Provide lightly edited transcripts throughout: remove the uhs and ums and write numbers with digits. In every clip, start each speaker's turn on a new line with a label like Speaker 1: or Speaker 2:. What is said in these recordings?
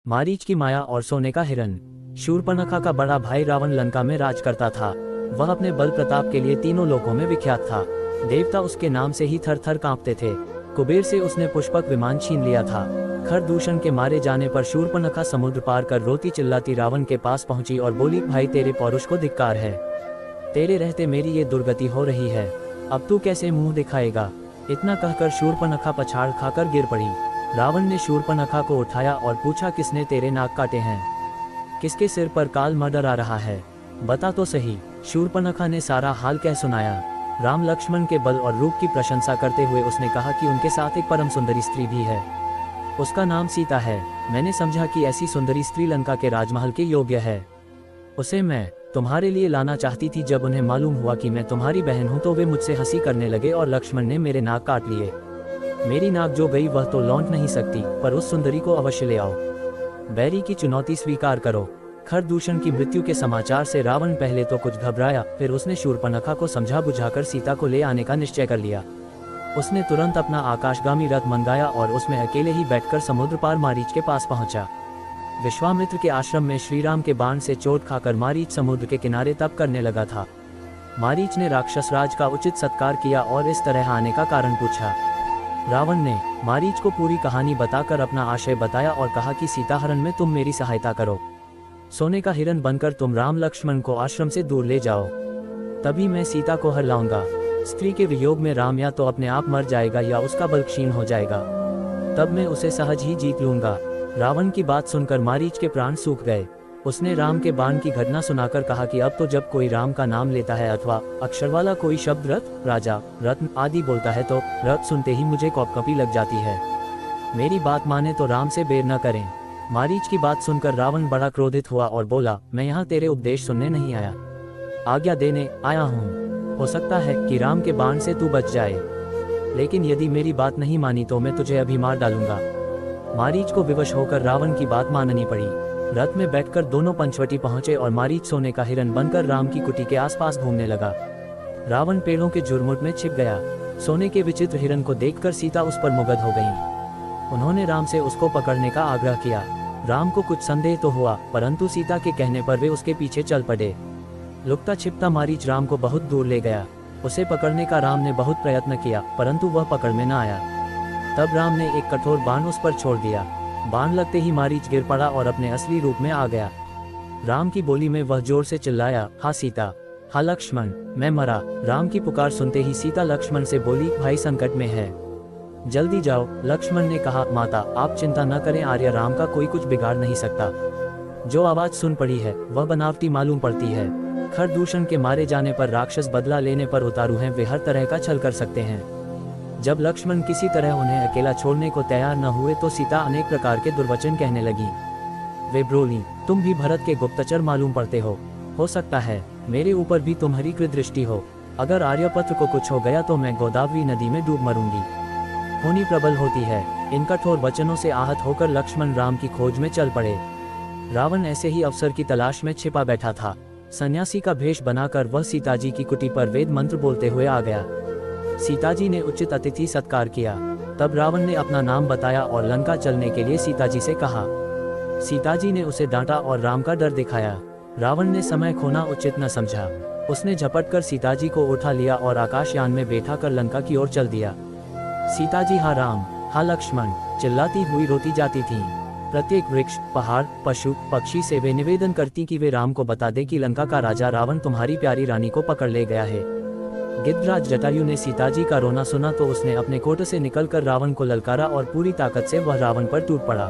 Speaker 1: मारीच की माया और सोने का हिरन। शूर्पणखा का बड़ा भाई रावण लंका में राज करता था। वह अपने बल प्रताप के लिए तीनों लोकों में विख्यात था। देवता उसके नाम से ही थर थर कांपते थे। कुबेर से उसने पुष्पक विमान छीन लिया था। खरदूषण के मारे जाने पर शूर्पणखा समुद्र पार कर रोती चिल्लाती रावण के पास पहुंची और बोली, भाई तेरे पौरुष को धिक्कार है। तेरे रहते मेरी ये दुर्गति हो रही है। अब तू कैसे मुंह दिखाएगा। इतना कहकर शूर्पणखा पछाड़ खाकर गिर पड़ी। रावण ने शूर्पणखा को उठाया और पूछा, किसने तेरे नाक काटे हैं? किसके सिर पर काल मर्डर आ रहा है? बता तो सही। शूर्पणखा ने सारा हाल कह सुनाया। राम लक्ष्मण के बल और रूप की प्रशंसा करते हुए उसने कहा कि उनके साथ एक परम सुंदरी स्त्री भी है। उसका नाम सीता है। मैंने समझा कि ऐसी सुंदरी स्त्री लंका के राजमहल के योग्य है। उसे मैं तुम्हारे लिए लाना चाहती थी। जब उन्हें मालूम हुआ कि मैं तुम्हारी बहन हूं तो वे मुझसे हंसी करने लगे और लक्ष्मण ने मेरे नाक काट लिए। मेरी नाक जो गई वह तो लौट नहीं सकती, पर उस सुंदरी को अवश्य ले आओ। बैरी की चुनौती स्वीकार करो। खरदूषण की मृत्यु के समाचार से रावण पहले तो कुछ घबराया, फिर उसने शूर्पणखा को समझा बुझाकर सीता को ले आने का निश्चय कर लिया। उसने तुरंत अपना आकाशगामी रथ मंगाया और उसमें अकेले ही बैठकर समुद्र पार मारीच के पास पहुंचा। विश्वामित्र के आश्रम में श्रीराम के बाण से चोट खाकर मारीच समुद्र के किनारे तप करने लगा था। मारीच ने राक्षस राज का उचित सत्कार किया और इस तरह आने का कारण पूछा। रावण ने मारीच को पूरी कहानी बताकर अपना आशय बताया और कहा कि सीताहरण में तुम मेरी सहायता करो। सोने का हिरन बनकर तुम राम लक्ष्मण को आश्रम से दूर ले जाओ, तभी मैं सीता को हर लाऊंगा। स्त्री के वियोग में राम या तो अपने आप मर जाएगा या उसका बल क्षीण हो जाएगा, तब मैं उसे सहज ही जीत लूंगा। रावण की बात सुनकर मारीच के प्राण सूख गए। उसने राम के बाण की घटना सुनाकर कहा कि अब तो जब कोई राम का नाम लेता है अथवा अक्षर वाला कोई शब्द रथ, राजा, रत्न आदि बोलता है तो रथ सुनते ही मुझे कॉपकपी लग जाती है। मेरी बात माने तो राम से बेर न करें। मारीच की बात सुनकर रावण बड़ा क्रोधित हुआ और बोला, मैं यहाँ तेरे उपदेश सुनने नहीं आया, आज्ञा देने आया हूँ। हो सकता है कि राम के बाण से तू बच जाए, लेकिन यदि मेरी बात नहीं मानी तो मैं तुझे अभी मार डालूंगा। मारीच को विवश होकर रावण की बात माननी पड़ी। रथ में बैठकर दोनों पंचवटी पहुंचे और मारीच सोने का हिरन बनकर राम की कुटी के आसपास घूमने लगा। रावण पेड़ों के झुरमुट में छिप गया। सोने के विचित्र हिरन को देखकर सीता उस पर मुग्ध हो गईं। उन्होंने राम से उसको पकड़ने का आग्रह किया। राम को कुछ संदेह तो हुआ, परंतु सीता के कहने पर वे उसके पीछे चल पड़े। लुकता छिपता मारीच राम को बहुत दूर ले गया। उसे पकड़ने का राम ने बहुत प्रयत्न किया, परंतु वह पकड़ में न आया। तब राम ने एक कठोर बाण उस पर छोड़ दिया। बाण लगते ही मारीच गिर पड़ा और अपने असली रूप में आ गया। राम की बोली में वह जोर से चिल्लाया, हा सीता, हा लक्ष्मण, मैं मरा। राम की पुकार सुनते ही सीता लक्ष्मण से बोली, भाई संकट में है, जल्दी जाओ। लक्ष्मण ने कहा, माता आप चिंता न करें, आर्य राम का कोई कुछ बिगाड़ नहीं सकता। जो आवाज सुन पड़ी है वह बनावटी मालूम पड़ती है। खरदूषण के मारे जाने पर राक्षस बदला लेने पर उतारू हैं, वे हर तरह का छल कर सकते हैं। जब लक्ष्मण किसी तरह उन्हें अकेला छोड़ने को तैयार न हुए तो सीता अनेक प्रकार के दुर्वचन कहने लगी। वे बोली, तुम भी भरत के गुप्तचर मालूम पड़ते हो सकता है मेरे ऊपर भी तुम्हारी कृदृष्टि हो। अगर आर्यपत्र को कुछ हो गया तो मैं गोदावरी नदी में डूब मरूंगी। होनी प्रबल होती है। इन कठोर वचनों से आहत होकर लक्ष्मण राम की खोज में चल पड़े। रावण ऐसे ही अवसर की तलाश में छिपा बैठा था। सन्यासी का भेष बनाकर वह सीताजी की कुटी पर वेद मंत्र बोलते हुए आ गया। सीताजी ने उचित अतिथि सत्कार किया। तब रावण ने अपना नाम बताया और लंका चलने के लिए सीताजी से कहा। सीताजी ने उसे डांटा और राम का डर दिखाया। रावण ने समय खोना उचित न समझा। उसने झपटकर सीताजी को उठा लिया और आकाशयान में बैठा कर लंका की ओर चल दिया। सीताजी हा राम, हा लक्ष्मण चिल्लाती हुई रोती जाती थीं। प्रत्येक वृक्ष, पहाड़, पशु, पक्षी से वे निवेदन करती कि वे राम को बता दे कि लंका का राजा रावण तुम्हारी प्यारी रानी को पकड़ ले गया है। गिद्धराज जटायु ने सीताजी का रोना सुना तो उसने अपने कोट से निकलकर रावण को ललकारा और पूरी ताकत से वह रावण पर टूट पड़ा।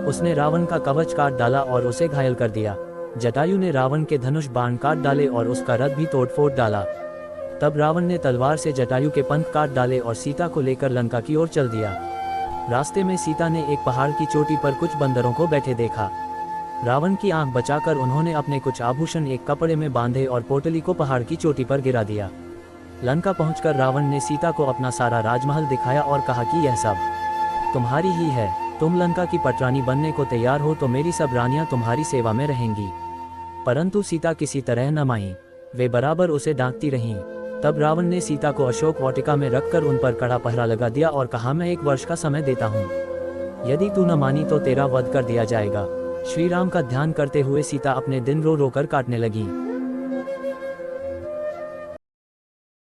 Speaker 1: उसने रावण का कवच काट डाला और उसे घायल कर दिया। जटायु ने रावण के धनुष बाण काट डाले और उसका रथ भी तोड़-फोड़ डाला। तब रावण ने तलवार से जटायु के पंख काट डाले और सीता को लेकर लंका की ओर चल दिया। रास्ते में सीता ने एक पहाड़ की चोटी पर कुछ बंदरों को बैठे देखा। रावण की आंख बचाकर उन्होंने अपने कुछ आभूषण एक कपड़े में बांधे और पोटली को पहाड़ की चोटी पर गिरा दिया। लंका पहुंचकर रावण ने सीता को अपना सारा राजमहल दिखाया और कहा कि यह सब तुम्हारी ही है। तुम लंका की पटरानी बनने को तैयार हो तो मेरी सब रानियां तुम्हारी सेवा में रहेंगी। परंतु सीता किसी तरह न मानी। वे बराबर उसे डांटती रहीं। तब रावण ने सीता को अशोक वाटिका में रखकर उन पर कड़ा पहरा लगा दिया और कहा, मैं 1 वर्ष का समय देता हूँ। यदि तू न मानी तो तेरा वध कर दिया जाएगा। श्री राम का ध्यान करते हुए सीता अपने दिन रो रो कर काटने लगी।